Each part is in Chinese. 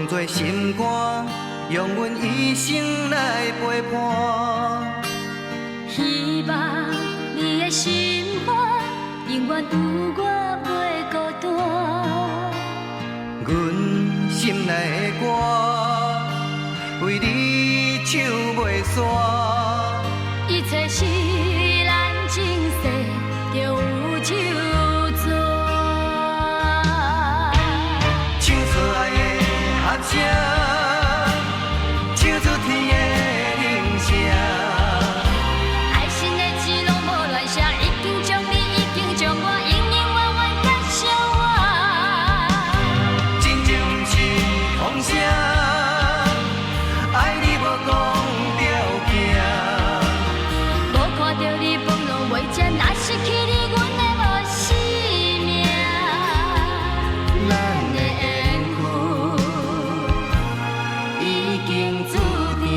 作心肝，用阮一生来陪伴。希望你的心肝永远有我袂孤单。阮心内的歌，为你唱袂煞。一切是咱前世就有手做。唱出爱的合声，唱出天的铃声。爱心的字拢无乱写，已经将你，已经将我，永永远远结相偎。真情不是风声，爱你无讲条件。无看到你饭拢袂食，若失去你，阮的无生命。咱的缘分已经注定。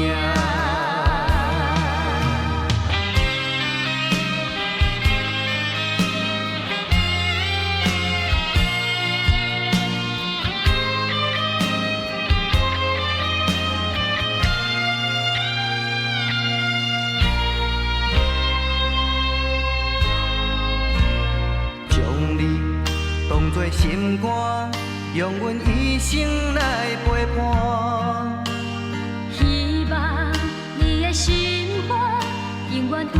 将你当作心肝，用阮一生来陪伴。希望你的心肝永远有